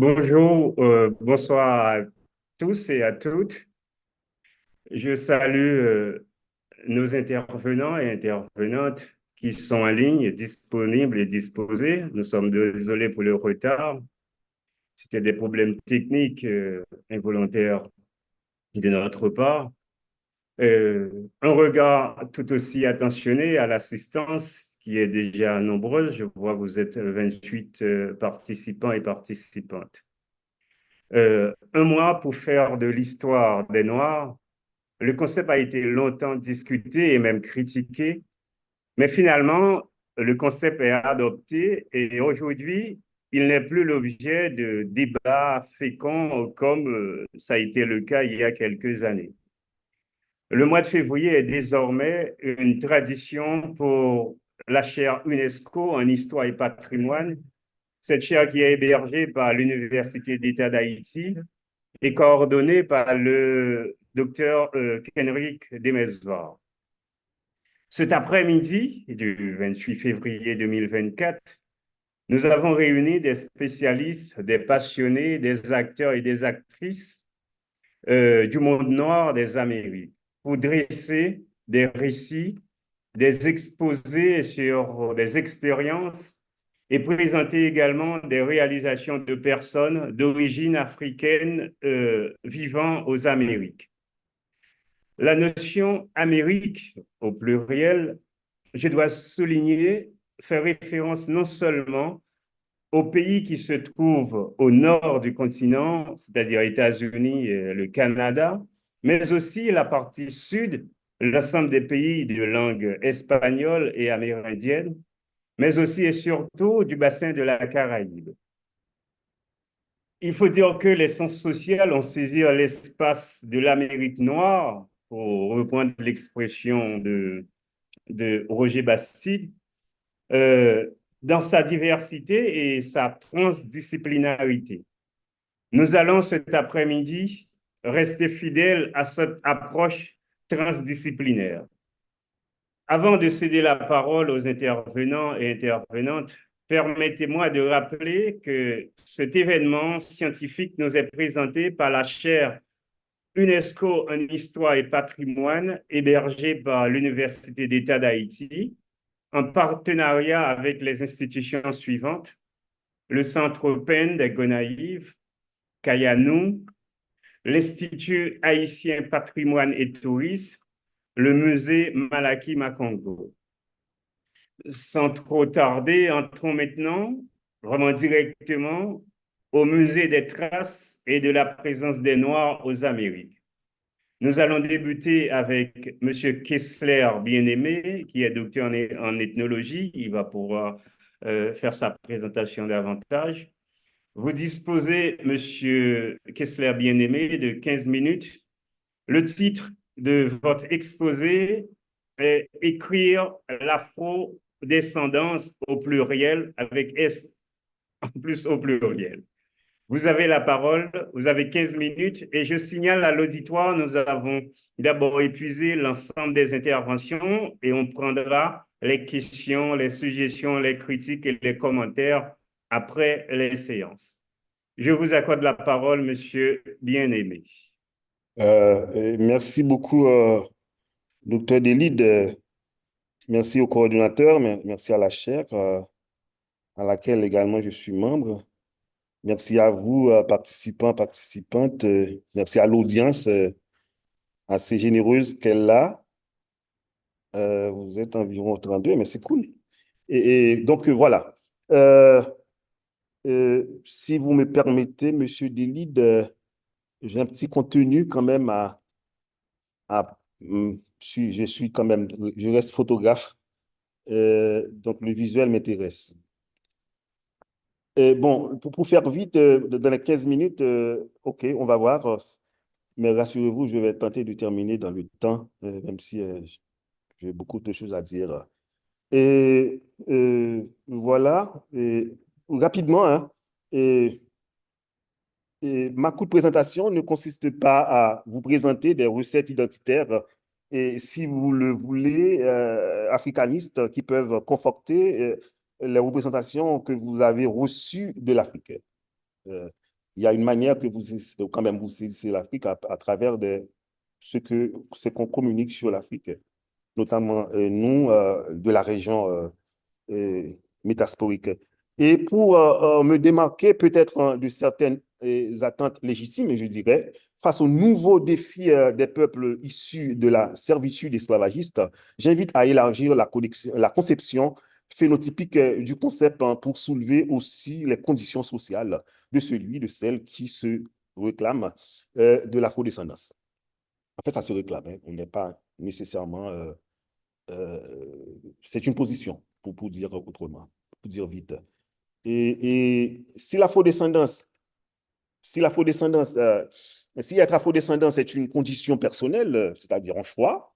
Bonjour, bonsoir à tous et à toutes. Je salue nos intervenants et intervenantes qui sont en ligne, disponibles et disposés. Nous sommes désolés pour le retard. C'était des problèmes techniques involontaires de notre part. Un regard tout aussi attentionné à l'assistance qui est déjà nombreuse. Je vois que vous êtes 28 participants et participantes. Un mois pour faire de l'histoire des Noirs. Le concept a été longtemps discuté et même critiqué, mais finalement, le concept est adopté et aujourd'hui, il n'est plus l'objet de débats féconds comme ça a été le cas il y a quelques années. Le mois de février est désormais une tradition pour la chaire UNESCO en histoire et patrimoine, cette chaire qui est hébergée par l'Université d'État d'Haïti et coordonnée par le docteur Kenrick Demesvar. Cet après-midi du 28 février 2024, nous avons réuni des spécialistes, des passionnés, des acteurs et des actrices du monde noir des Amériques pour dresser des récits, des exposés sur des expériences et présenter également des réalisations de personnes d'origine africaine vivant aux Amériques. La notion Amérique, au pluriel, je dois souligner, fait référence non seulement aux pays qui se trouvent au nord du continent, c'est-à-dire États-Unis et le Canada, mais aussi la partie sud, l'ensemble des pays de langue espagnole et amérindienne, mais aussi et surtout du bassin de la Caraïbe. Il faut dire que les sciences sociales ont saisi l'espace de l'Amérique noire, pour reprendre l'expression de Roger Bastide, euh, dans sa diversité et sa transdisciplinarité. Nous allons cet après-midi rester fidèles à cette approche transdisciplinaire. Avant de céder la parole aux intervenants et intervenantes, permettez-moi de rappeler que cet événement scientifique nous est présenté par la chaire UNESCO en histoire et patrimoine, hébergée par l'Université d'État d'Haïti, en partenariat avec les institutions suivantes: le Centre PEN des Gonaïves, Kayanou, l'Institut haïtien patrimoine et tourisme, le musée Malaki Makongo. Sans trop tarder, entrons maintenant vraiment directement au musée des traces et de la présence des Noirs aux Amériques. Nous allons débuter avec M. Kessler Bien-Aimé, qui est docteur en ethnologie. Il va pouvoir faire sa présentation davantage. Vous disposez, M. Kessler Bien-Aimé, de 15 minutes. Le titre de votre exposé est Écrire l'afro-descendance au pluriel, avec S en plus au pluriel. Vous avez la parole, vous avez 15 minutes et je signale à l'auditoire, nous avons d'abord épuisé l'ensemble des interventions et on prendra les questions, les suggestions, les critiques et les commentaires après les séances. Je vous accorde la parole, monsieur Bien-Aimé. Et merci beaucoup, docteur Delide. Merci au coordinateur, merci à la chaire, à laquelle également je suis membre. Merci à vous, participants, participantes. Merci à l'audience assez généreuse qu'elle a. Vous êtes environ 32, mais c'est cool. Donc, voilà. Euh, Si vous me permettez, monsieur Delide, j'ai un petit contenu quand même je suis quand même, je reste photographe. Donc, le visuel m'intéresse. Et bon, pour faire vite, dans les 15 minutes, OK, on va voir. Mais rassurez-vous, je vais tenter de terminer dans le temps, même si j'ai beaucoup de choses à dire. Et voilà, rapidement, hein, et, ma courte présentation ne consiste pas à vous présenter des recettes identitaires et, si vous le voulez, africanistes qui peuvent conforter les représentations que vous avez reçues de l'Afrique. il y a une manière que vous, quand même, vous saisissez l'Afrique à travers ce qu'on communique sur l'Afrique, notamment nous, de la région métasporique. Et pour me démarquer peut-être de certaines attentes légitimes, je dirais, face aux nouveaux défis des peuples issus de la servitude esclavagiste, j'invite à élargir la conception phénotypique du concept pour soulever aussi les conditions sociales de celles qui se réclament de l'afrodescendance. En fait, ça se réclame, hein. On n'est pas nécessairement c'est une position, pour dire autrement, pour dire vite. Et si l'afrodescendance, si l'afrodescendance, si être afrodescendant, c'est une condition personnelle, c'est-à-dire un choix,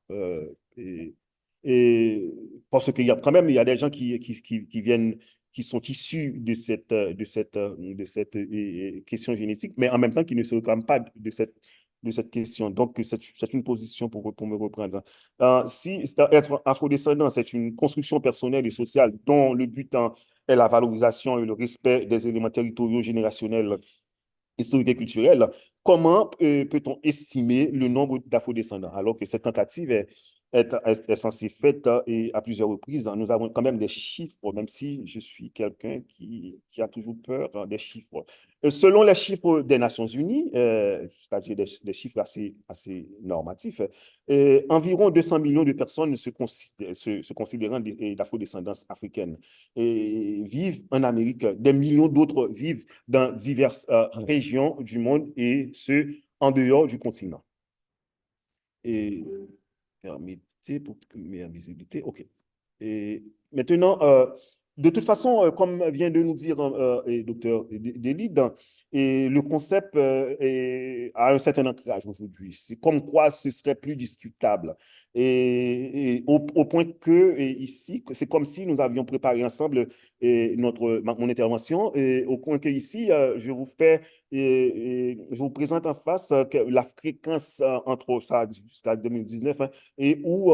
et parce qu'il y a quand même, il y a des gens qui viennent, qui sont issus de cette question génétique, mais en même temps qui ne se réclament pas de cette question. Donc, c'est une position pour me reprendre. Si être afrodescendant, c'est une construction personnelle et sociale dont le but est la valorisation et le respect des éléments territoriaux générationnels historique et culturelle, comment peut-on estimer le nombre d'afrodescendants alors que cette tentative est censée faite et à plusieurs reprises? Nous avons quand même des chiffres, même si je suis quelqu'un qui a toujours peur des chiffres. Selon les chiffres des Nations Unies, c'est-à-dire des chiffres assez normatifs, environ 200 millions de personnes se considérant d'afrodescendance africaine et vivent en Amérique. Des millions d'autres vivent dans diverses régions du monde et ce, en dehors du continent. Et permettez pour meilleure visibilité. OK. Et maintenant, de toute façon, comme vient de nous dire docteur Delide, et le concept a un certain ancrage aujourd'hui. C'est comme quoi ce serait plus discutable. Et au point que ici, c'est comme si nous avions préparé ensemble mon intervention. Et au point que ici, je vous présente en face la fréquence entre ça jusqu'à 2019 hein, et où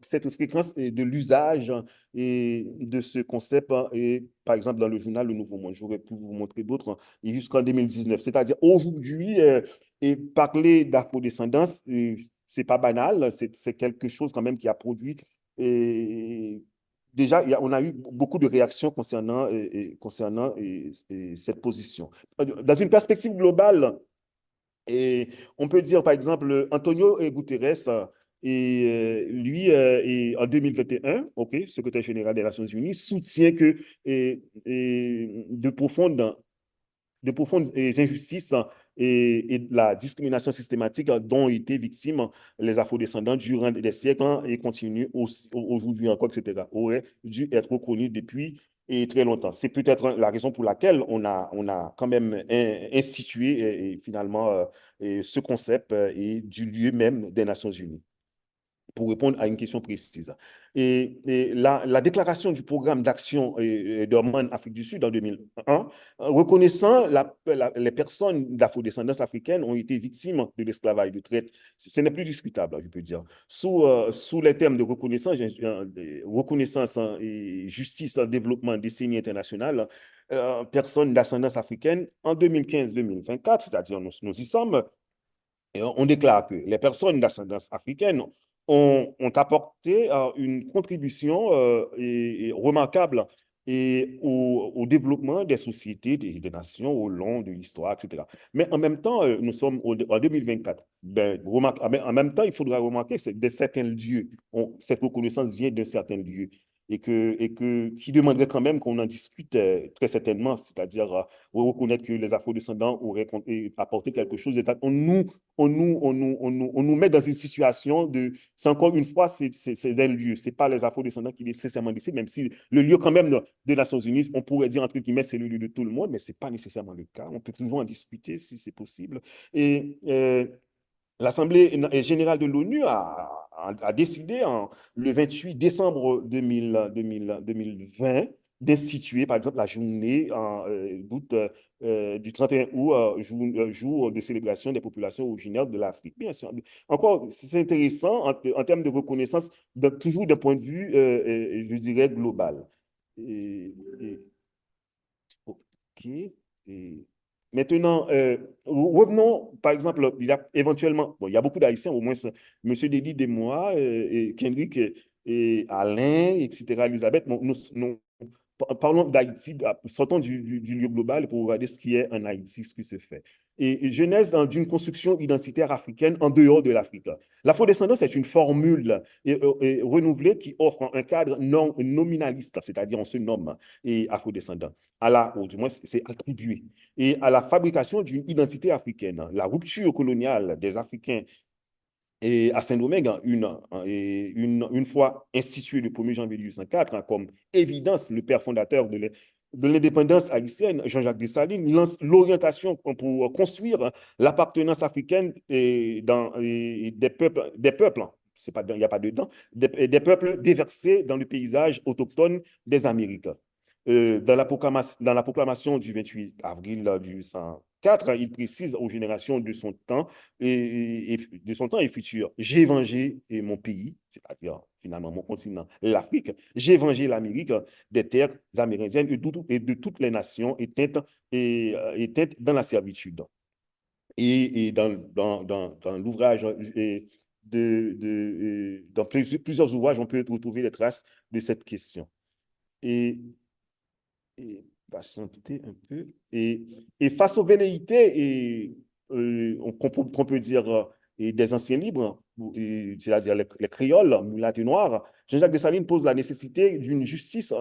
cette fréquence de l'usage et de ce concept et par exemple dans le journal Le Nouveau Monde, j'aurais pu vous montrer d'autres et jusqu'en 2019. C'est-à-dire aujourd'hui, et parler d'afrodescendance, c'est pas banal, c'est quelque chose quand même qui a produit et déjà, on a eu beaucoup de réactions concernant cette position. Dans une perspective globale, on peut dire, par exemple, Antonio Guterres, lui, en 2021, OK, secrétaire général des Nations Unies, soutient que de profondes injustices et de la discrimination systématique dont ont été victimes les afrodescendants durant des siècles et continuent aujourd'hui encore, etc., auraient dû être reconnus depuis très longtemps. C'est peut-être la raison pour laquelle on a quand même institué finalement ce concept du lieu même des Nations Unies pour répondre à une question précise. Et la déclaration du programme d'action d'Orman Afrique du Sud en 2001, reconnaissant les personnes d'afrodescendance africaine ont été victimes de l'esclavage de traite, ce n'est plus discutable, je peux dire. Sous les termes de reconnaissance et justice, développement, décennie internationale, personnes d'ascendance africaine en 2015-2024, c'est-à-dire nous y sommes, et on déclare que les personnes d'ascendance africaine ont apporté une contribution remarquable au développement des sociétés, des nations au long de l'histoire, etc. Mais en même temps, nous sommes en 2024. En même temps, il faudra remarquer que de certains lieux, cette reconnaissance vient d'un certain lieu qui demanderait quand même qu'on en discute très certainement, c'est-à-dire reconnaître que les afrodescendants auraient apporté quelque chose. On nous met dans une situation de, c'est encore une fois, c'est un lieu, c'est pas les afrodescendants qui nécessairement décident, même si le lieu quand même des Nations Unies, on pourrait dire entre guillemets, c'est le lieu de tout le monde, mais c'est pas nécessairement le cas. On peut toujours en discuter si c'est possible. Et l'Assemblée générale de l'ONU a décidé le 28 décembre 2020 d'instituer, par exemple, la journée d'août, du 31 août, jour de célébration des populations originaires de l'Afrique. Bien sûr. Encore, c'est intéressant en termes de reconnaissance, toujours d'un point de vue, je dirais, global. OK. Et Maintenant, revenons, par exemple, il y a éventuellement, bon, il y a beaucoup d'Haïtiens, au moins M. Dédit et moi, et Kendrick et Alain, etc., Elisabeth, parlons d'Haïti, sortons du lieu global pour regarder ce qui est en Haïti, ce qui se fait. Et genèse d'une construction identitaire africaine en dehors de l'Afrique. L'afrodescendance est une formule renouvelée qui offre un cadre non nominaliste, c'est-à-dire on se nomme et afrodescendant, ou du moins c'est attribué, et à la fabrication d'une identité africaine. La rupture coloniale des Africains et à Saint-Domingue, une fois institué le 1er janvier 1804, comme évidence, le père fondateur de l'indépendance haïtienne, Jean-Jacques Dessalines, lance l'orientation pour construire l'appartenance africaine des peuples, il n'y a pas de dedans, des peuples déversés dans le paysage autochtone des Amériques. Dans la proclamation du 28 avril 1804, il précise aux générations de son temps de son temps et futur. J'ai vengé mon pays, c'est-à-dire finalement mon continent, l'Afrique. J'ai vengé l'Amérique des terres amérindiennes et de toutes les nations éteintes dans la servitude. Et dans l'ouvrage, dans plusieurs ouvrages, on peut retrouver les traces de cette question. Et patienter un peu. Et face aux velléités qu'on peut dire des anciens libres, c'est-à-dire les créoles, mulâtres et noirs, Jean-Jacques Dessalines pose la nécessité d'une justice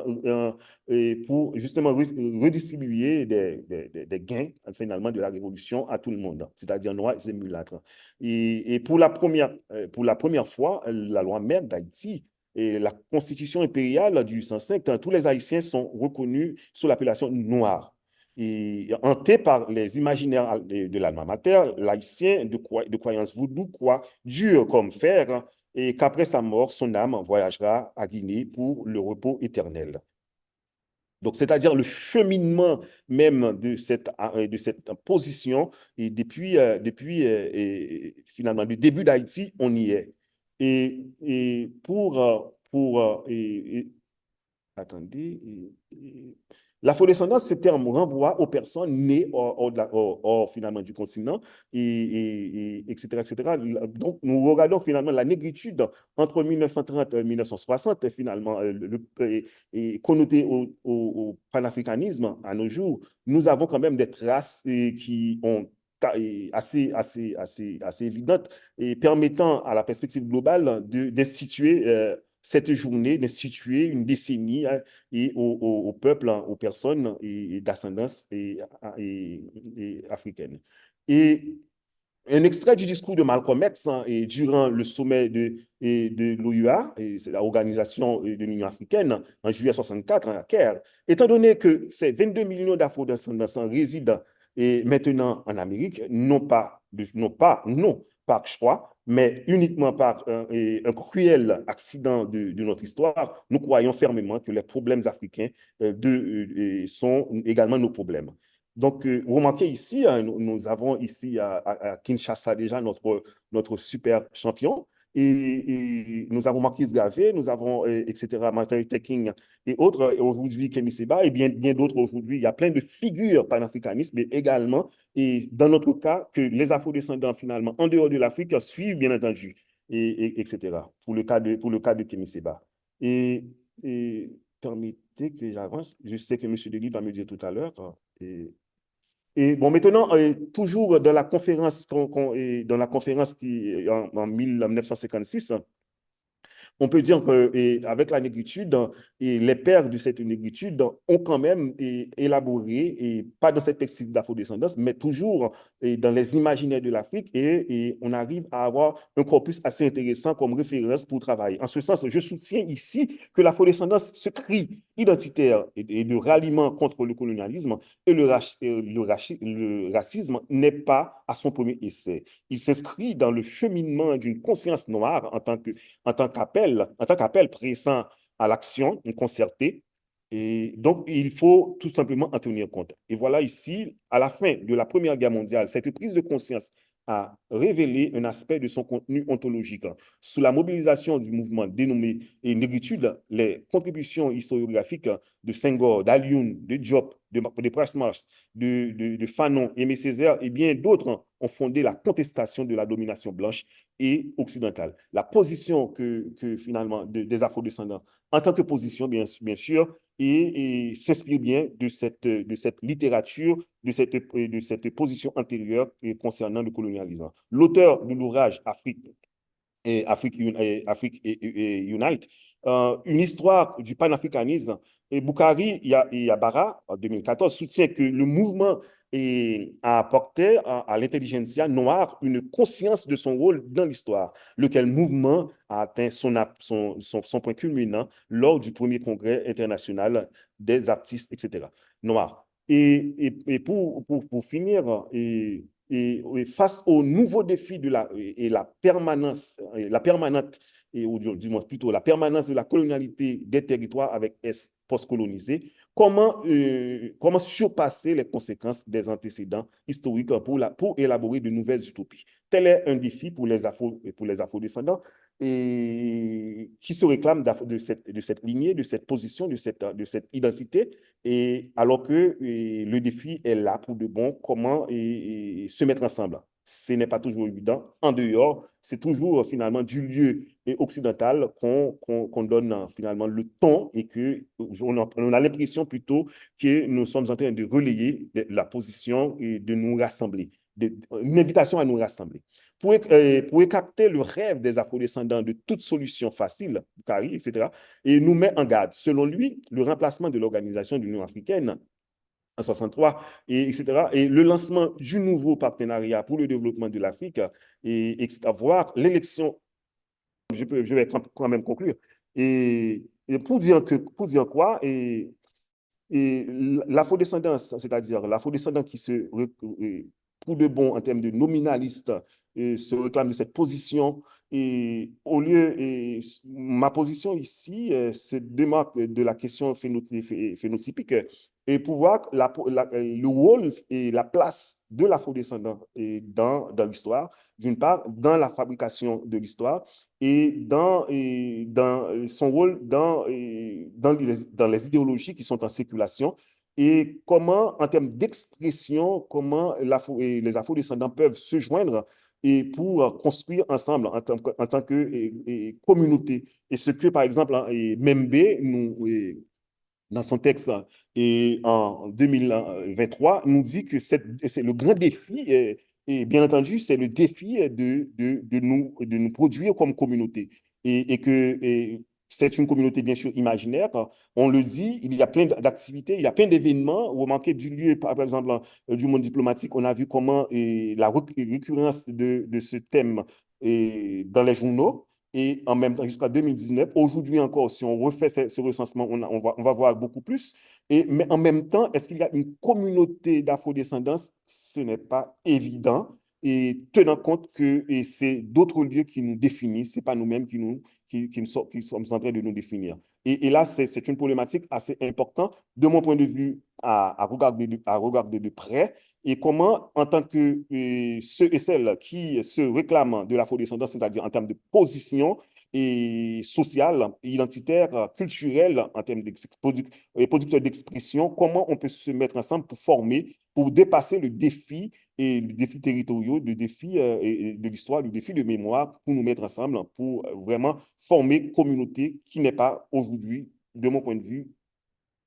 pour justement redistribuer des gains finalement de la Révolution à tout le monde, c'est-à-dire noirs et mulâtres. Et pour la première fois, la loi même d'Haïti et la constitution impériale du 105, tous les Haïtiens sont reconnus sous l'appellation noire. Et hanté par les imaginaires de l'alma mater, l'haïtien de croyance vaudou croit dur comme fer et qu'après sa mort, son âme voyagera à Guinée pour le repos éternel. Donc, c'est-à-dire le cheminement même de cette position, et depuis finalement le début d'Haïti, on y est. Et attendez, l'afrodescendance, ce terme renvoie aux personnes nées hors finalement du continent, etc., etc. Donc, nous regardons finalement la négritude entre 1930 et 1960, finalement, connoté au panafricanisme à nos jours. Nous avons quand même des traces qui ont assez évidentes et permettant à la perspective globale d'instituer cette journée, d'instituer une décennie et au peuple, aux personnes d'ascendance africaine. Et un extrait du discours de Malcolm X durant le sommet de l'OUA, c'est l'Organisation de l'Union africaine, en juillet 64 à Caire. Étant donné que ces 22 millions d'afro-descendants résident maintenant en Amérique, non par choix, mais uniquement par un cruel accident de notre histoire, nous croyons fermement que les problèmes africains sont également nos problèmes. Donc, remarquez ici, nous avons ici à Kinshasa déjà notre super champion. Et nous avons Marquis Gavé, nous avons, etc., Martin Luther King et autres, et aujourd'hui Kemi Seba, et bien d'autres aujourd'hui. Il y a plein de figures panafricanistes, mais également, et dans notre cas, que les afro-descendants, finalement, en dehors de l'Afrique, suivent, bien entendu, etc., pour le cas de Kemi Seba. Et permettez que j'avance. Je sais que M. Denis va me dire tout à l'heure. Et bon, maintenant, toujours dans la conférence, dans la conférence qui, en 1956, on peut dire qu'avec la négritude, les pères de cette négritude ont quand même élaboré, et pas dans cette perspective d'afrodescendance, mais toujours dans les imaginaires de l'Afrique, et on arrive à avoir un corpus assez intéressant comme référence pour travailler. En ce sens, je soutiens ici que l'afrodescendance se crie identitaire et de ralliement contre le colonialisme et le racisme n'est pas à son premier essai. Il s'inscrit dans le cheminement d'une conscience noire en tant qu'appel pressant à l'action concertée. Et donc, il faut tout simplement en tenir compte. Et voilà ici, à la fin de la Première Guerre mondiale, cette prise de conscience à révéler un aspect de son contenu ontologique. Sous la mobilisation du mouvement dénommé et négritude, les contributions historiographiques de Senghor, d'Alioune, de Diop, de Price-Mars, de Fanon, Aimé Césaire et bien d'autres ont fondé la contestation de la domination blanche et occidentale. La position que finalement des afro-descendants en tant que position, bien sûr, et s'inspire bien de cette littérature, de cette position antérieure concernant le colonialisme. L'auteur de l'ouvrage Afrique Unite, une histoire du panafricanisme. Et Boukari Yabara, en 2014, soutient que le mouvement a apporté à l'intelligentsia noire une conscience de son rôle dans l'histoire, lequel mouvement a atteint son point culminant lors du premier congrès international des artistes, etc., noirs. Et pour finir, et face aux nouveaux défis de la permanence, la permanente, ou du moins plutôt la permanence de la colonialité des territoires avec S post-colonisés, comment surpasser les conséquences des antécédents historiques pour élaborer de nouvelles utopies. Tel est un défi pour les afro-descendants et qui se réclament de cette lignée, de cette position, de cette identité, et alors que le défi est là pour de bon, comment se mettre ensemble. Ce n'est pas toujours évident. En dehors, c'est toujours finalement du lieu occidental qu'on donne finalement le ton et on a l'impression plutôt que nous sommes en train de relayer la position et de nous rassembler, une invitation à nous rassembler. Pour écarter le rêve des afrodescendants de toute solution facile, Kari, etc., et nous met en garde. Selon lui, le remplacement de l'Organisation de l'Union africaine en 63, etc., et le lancement du nouveau partenariat pour le développement de l'Afrique, et voire l'élection, je vais quand même conclure, et pour dire quoi, et l'afrodescendance, c'est-à-dire l'afrodescendant qui pour de bon en termes de nominaliste, se réclame de cette position. Et au lieu, ma position ici se démarque de la question phénotypique et pour voir le rôle et la place de l'afrodescendant dans l'histoire, d'une part, dans la fabrication de l'histoire dans son rôle dans les idéologies qui sont en circulation et comment, en termes d'expression, comment les afro-descendants peuvent se joindre et pour construire ensemble en tant que communauté. Et ce que, par exemple, Membe, dans son texte en 2023, nous dit que c'est le grand défi, et bien entendu, c'est le défi de nous produire comme communauté. Et que c'est une communauté, bien sûr, imaginaire. On le dit, il y a plein d'activités, il y a plein d'événements. Au manqué du lieu, par exemple, du monde diplomatique, on a vu comment la récurrence de ce thème dans les journaux. Et en même temps, jusqu'à 2019, aujourd'hui encore, si on refait ce recensement, on va voir beaucoup plus. Mais en même temps, est-ce qu'il y a une communauté d'afrodescendance? Ce n'est pas évident. Et tenant compte que c'est d'autres lieux qui nous définissent, ce n'est pas nous-mêmes qui sommes en train de nous définir. Et là, c'est une problématique assez importante, de mon point de vue, à regarder de près et comment, en tant que ceux et celles qui se réclament de l'afrodescendance, c'est-à-dire en termes de position et sociale, identitaire, culturelle, en termes de producteurs d'expression, comment on peut se mettre ensemble pour former, pour dépasser le défi territoriaux, le défi de l'histoire, le défi de mémoire, pour nous mettre ensemble, pour vraiment former une communauté qui n'est pas aujourd'hui, de mon point de vue,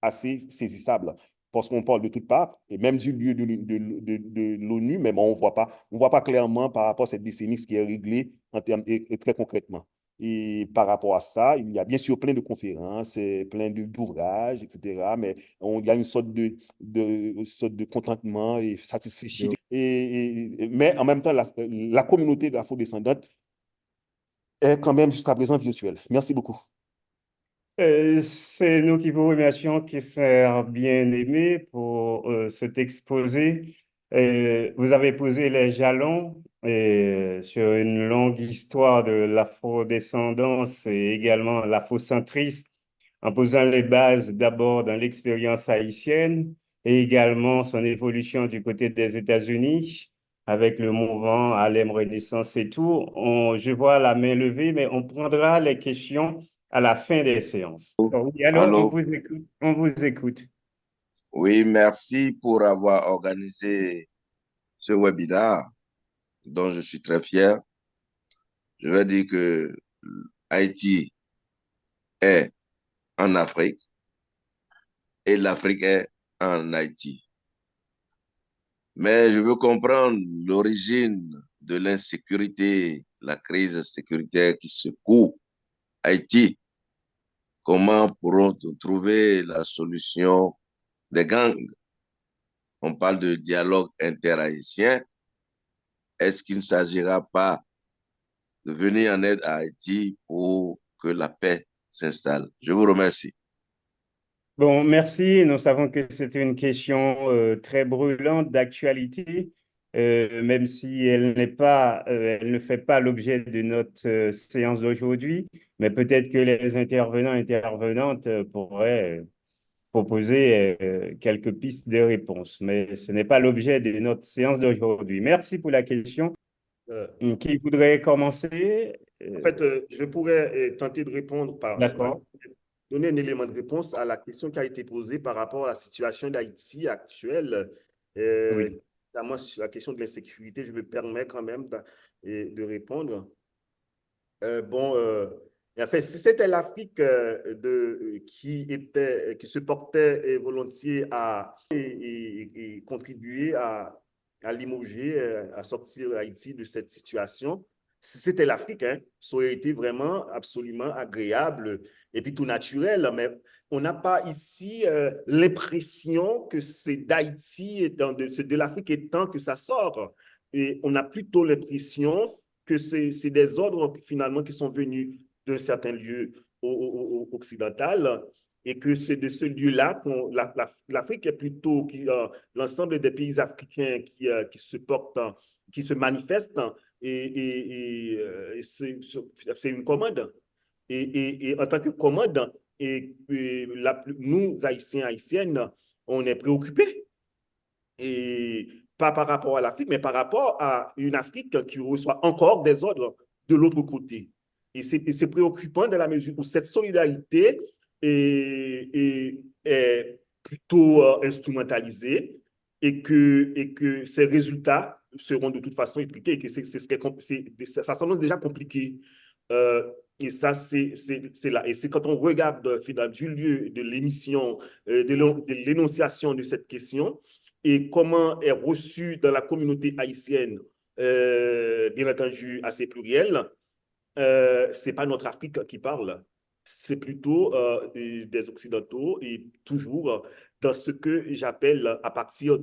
assez saisissable. Parce qu'on parle de toutes parts, et même du lieu de l'ONU, mais bon, on voit pas clairement par rapport à cette décennie ce qui est réglé en termes, et très concrètement. Et par rapport à ça, il y a bien sûr plein de conférences, plein d'ouvrages, etc. Mais il y a une sorte de contentement et satisfaction. Mais en même temps, la communauté de l'afro-descendante est quand même jusqu'à présent virtuelle. Merci beaucoup. C'est nous qui vous remercions, Kisser bien-aimé, pour cet exposé. Vous avez posé les jalons sur une longue histoire de l'afrodescendance et également l'afrocentrisme, en posant les bases d'abord dans l'expérience haïtienne et également son évolution du côté des États-Unis. avec le mouvement Harlem Renaissance et tout. Je vois la main levée, mais on prendra les questions à la fin des séances. Oui, alors, on Allô? vous écoute. On vous écoute. Oui, merci pour avoir organisé ce webinaire dont je suis très fier. Je vais dire que Haïti est en Afrique et l'Afrique est en Haïti. Mais je veux comprendre l'origine de l'insécurité, la crise sécuritaire qui secoue Haïti. Comment pourront-nous trouver la solution des gangs? On parle de dialogue interhaïtien. Est-ce qu'il ne s'agira pas de venir en aide à Haïti pour que la paix s'installe? Je vous remercie. Bon, merci. Nous savons que c'est une question très brûlante d'actualité, même si elle ne fait pas l'objet de notre séance d'aujourd'hui, mais peut-être que les intervenants et intervenantes pourraient proposer quelques pistes de réponse, mais ce n'est pas l'objet de notre séance d'aujourd'hui. Merci pour la question. Euh, Qui voudrait commencer? En fait, je pourrais tenter de répondre D'accord. donner un élément de réponse à la question qui a été posée par rapport à la situation d'Haïti actuelle, Oui. notamment sur la question de l'insécurité. Je me permets quand même de répondre. Bon, en fait, si c'était l'Afrique qui se portait volontiers et contribuer à limoger, à sortir Haïti de cette situation, si c'était l'Afrique, hein, ça aurait été vraiment absolument agréable et puis tout naturel. Mais on n'a pas ici l'impression que c'est d'Haïti, c'est de l'Afrique étant que ça sort. Et on a plutôt l'impression que c'est des ordres finalement qui sont venus d'un certain lieu occidental et que c'est de ce lieu-là qu'on l'Afrique est plutôt l'ensemble des pays africains qui se portent, qui se manifestent et c'est une commande. Et en tant que commande, nous, Haïtiens, Haïtiennes, on est préoccupés et pas par rapport à l'Afrique, mais par rapport à une Afrique qui reçoit encore des ordres de l'autre côté. Et c'est préoccupant dans la mesure où cette solidarité est plutôt instrumentalisée et que ces résultats seront de toute façon expliqués et que ça semble déjà compliqué. Et ça, c'est là. Et c'est quand on regarde finalement du lieu de l'émission, de l'énonciation de cette question, et comment est reçu dans la communauté haïtienne, bien entendu assez pluriel, ce n'est pas notre Afrique qui parle, c'est plutôt des Occidentaux et toujours dans ce que j'appelle à partir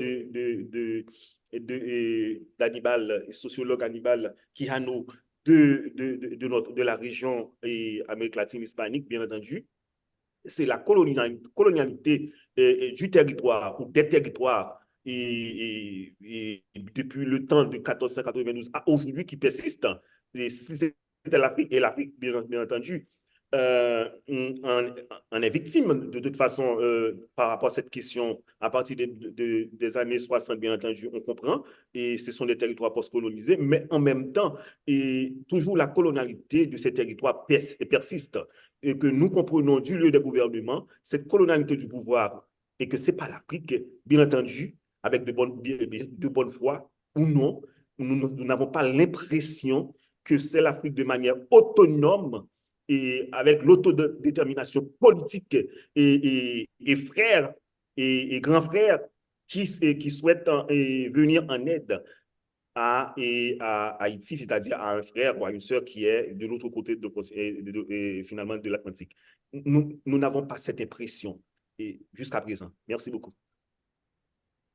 d'Hannibal, sociologue Hannibal Quijano, de la région et Amérique latine hispanique, bien entendu, c'est la colonialité du territoire ou des territoires et depuis le temps de 1492 à aujourd'hui qui persiste. Et si c'était l'Afrique, et l'Afrique, bien entendu, en est victime de toute façon par rapport à cette question à partir des années 60, bien entendu, on comprend, et ce sont des territoires post-colonisés, mais en même temps, et toujours la colonialité de ces territoires persiste et que nous comprenons du lieu des gouvernements cette colonialité du pouvoir et que ce n'est pas l'Afrique, bien entendu, avec de bonne foi ou non, nous n'avons pas l'impression que c'est l'Afrique de manière autonome et avec l'autodétermination politique et frère et grand frère qui souhaitent venir en aide à Haïti, c'est-à-dire à un frère ou à une sœur qui est de l'autre côté finalement de l'Atlantique. Nous n'avons pas cette impression jusqu'à présent. Merci beaucoup.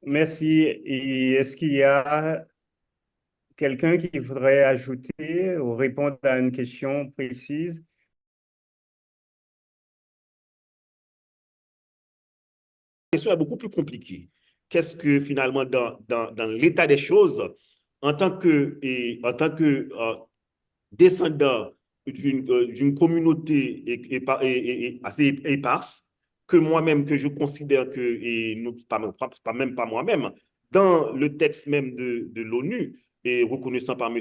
Merci. Et est-ce qu'il y a quelqu'un qui voudrait ajouter ou répondre à une question précise? La question est beaucoup plus compliquée. Qu'est-ce que finalement, dans l'état des choses, en tant que descendant d'une communauté assez éparse, que moi-même, que je considère que, et pas même pas moi-même, dans le texte même de l'ONU, et reconnaissant par M.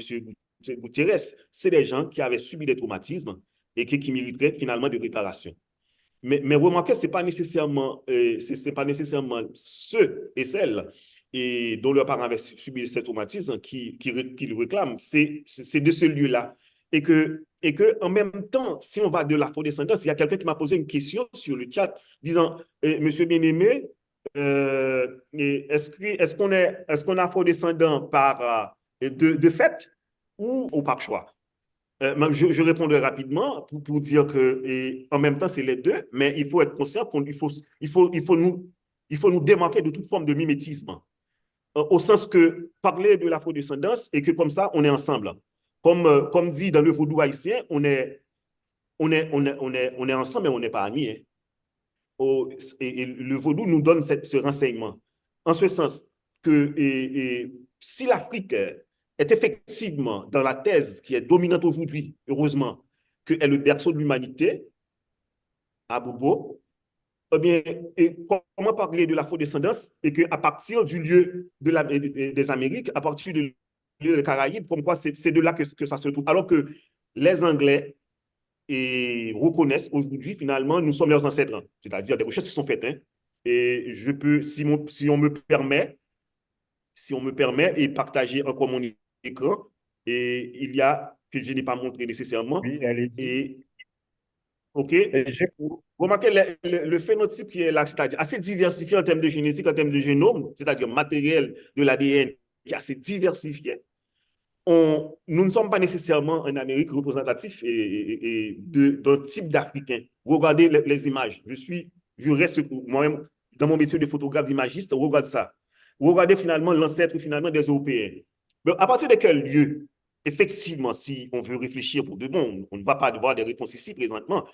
Guterres, c'est des gens qui avaient subi des traumatismes et qui mériteraient finalement de réparation. Mais remarquez, ce n'est pas nécessairement, c'est pas nécessairement ceux et celles dont leurs parents avaient subi ces traumatismes qui le réclament. C'est de ce lieu-là. Et que, en même temps, si on va de l'afrodescendance, il y a quelqu'un qui m'a posé une question sur le chat disant, Monsieur Bien-Aimé, est-ce qu'on est afrodescendant par, de fait ou par choix? Je répondrai rapidement pour dire que, en même temps, c'est les deux, mais il faut être conscient il faut nous démarquer de toute forme de mimétisme, au sens que parler de l'afrodescendance et que comme ça, on est ensemble. Comme dit dans le vaudou haïtien, on est ensemble, mais on n'est pas amis. Hein. Et le vaudou nous donne ce renseignement. En ce sens que si l'Afrique est effectivement dans la thèse qui est dominante aujourd'hui, heureusement, qu'elle est le berceau de l'humanité, à Bobo, eh bien, comment parler de l'afrodescendance et qu'à partir du lieu des Amériques, à partir du lieu des Caraïbes, comme quoi c'est de là que ça se trouve. Alors que les Anglais reconnaissent aujourd'hui, finalement, nous sommes leurs ancêtres. C'est-à-dire des recherches qui sont faites. Hein. Et je peux, si on me permet, et partager encore mon écran, et il y a, que je n'ai pas montré nécessairement, Oui, allez-y. et OK, Et je- remarquez le phénotype qui est là, c'est-à-dire assez diversifié en termes de génétique, en termes de génome, c'est-à-dire matériel de l'ADN qui est assez diversifié. Nous ne sommes pas nécessairement en Amérique représentatif d'un type d'Africain. Regardez les images. Je reste moi-même dans mon métier de photographe d'imagiste, regarde ça. Regardez finalement l'ancêtre finalement des Européens. Mais à partir de quel lieu, effectivement, si on veut réfléchir pour de bon, on ne va pas avoir des réponses ici présentement,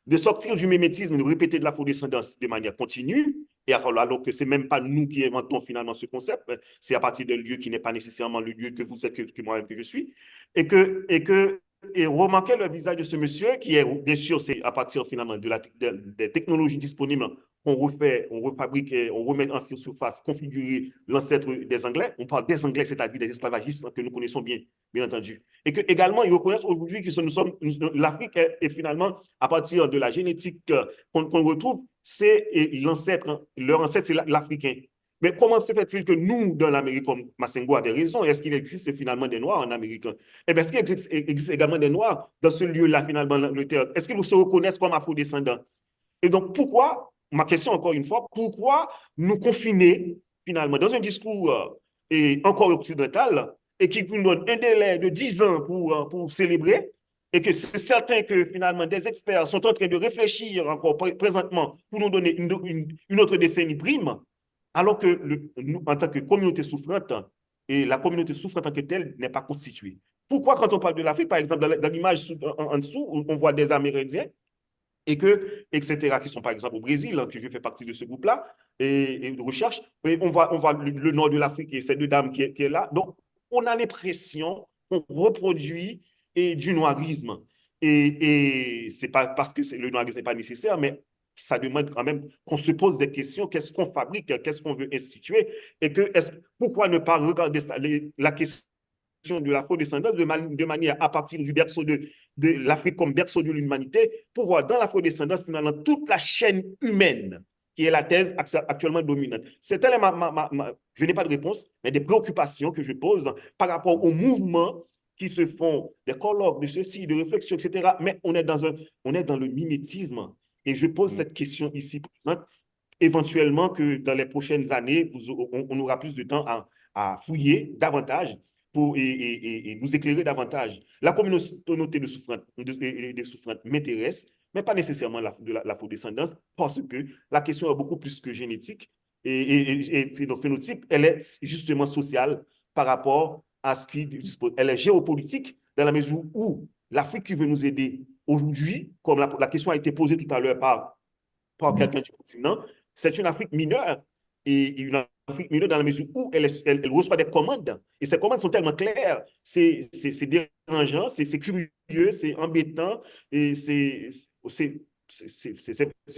de sortir du mimétisme, de répéter de l'afrodescendance de manière continue, et alors que ce n'est même pas nous qui inventons finalement ce concept, c'est à partir d'un lieu qui n'est pas nécessairement le lieu que vous êtes, que moi-même que je suis, et remarquer le visage de ce monsieur qui est, bien sûr, c'est à partir finalement des technologies disponibles qu'on refait, on refabrique, on remet en surface, configurer l'ancêtre des Anglais. On parle des Anglais, c'est-à-dire des esclavagistes que nous connaissons bien, bien entendu. Et que également, ils reconnaissent aujourd'hui que l'Afrique est finalement, à partir de la génétique qu'on retrouve, c'est l'ancêtre, leur ancêtre, c'est l'Africain. Mais comment se fait-il que nous, dans l'Amérique, comme Massengo a des raisons, est-ce qu'il existe finalement des Noirs en Amérique? Eh bien, est-ce qu'il existe également des Noirs dans ce lieu-là, finalement, l'Angleterre? Est-ce qu'ils se reconnaissent comme afro-descendants? Et donc, pourquoi, ma question encore une fois, pourquoi nous confiner, finalement, dans un discours encore occidental et qui nous donne un délai de 10 ans pour célébrer, et que c'est certain que finalement des experts sont en train de réfléchir encore présentement pour nous donner une autre décennie prime, alors que nous, en tant que communauté souffrante, et la communauté souffrante en tant que telle n'est pas constituée. Pourquoi quand on parle de l'Afrique, par exemple, dans l'image en dessous, on voit des Amérindiens, etc., qui sont par exemple au Brésil, hein, que je fais partie de ce groupe-là, et de recherche, et on voit le nord de l'Afrique et ces deux dames qui est là. Donc, on a l'impression qu'on reproduit du noirisme. Et ce n'est pas parce que le noirisme n'est pas nécessaire, mais ça demande quand même qu'on se pose des questions. Qu'est-ce qu'on fabrique? Qu'est-ce qu'on veut instituer? Et pourquoi ne pas regarder la question de l'afrodescendance de manière à partir du berceau de l'Afrique comme berceau de l'humanité, pour voir dans l'afrodescendance finalement toute la chaîne humaine qui est la thèse actuellement dominante. C'est je n'ai pas de réponse, mais des préoccupations que je pose par rapport aux mouvements qui se font, des colloques, de ceci, de réflexion, etc. Mais on est dans le mimétisme. Et je pose cette question ici présente, éventuellement que dans les prochaines années, on aura plus de temps à fouiller davantage et nous éclairer davantage. La communauté de souffrantes, des souffrantes m'intéresse, mais pas nécessairement l'afrodescendance, parce que la question est beaucoup plus que génétique et phénotype, elle est justement sociale par rapport à ce qui dispose. Elle est géopolitique dans la mesure où l'Afrique qui veut nous aider aujourd'hui, comme la question a été posée tout à l'heure par quelqu'un du continent, c'est une Afrique mineure et une Afrique mineure dans la mesure où elle reçoit des commandes. Et ces commandes sont tellement claires, c'est dérangeant, c'est curieux, c'est embêtant et c'est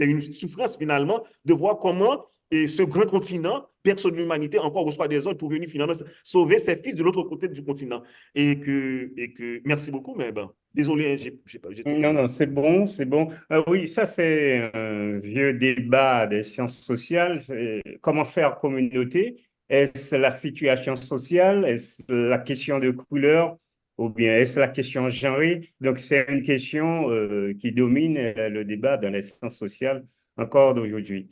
une souffrance finalement de voir comment et ce grand continent, personne de l'humanité encore reçoit des ordres pour venir finalement sauver ses fils de l'autre côté du continent. Merci beaucoup, mais ben, désolé, hein, j'ai trop Non, parlé. non, c'est bon, c'est bon. Oui, ça, c'est un vieux débat des sciences sociales. Comment faire communauté? Est-ce la situation sociale? Est-ce la question de couleur? Ou bien est-ce la question genrée? Donc, c'est une question qui domine le débat dans les sciences sociales encore d'aujourd'hui.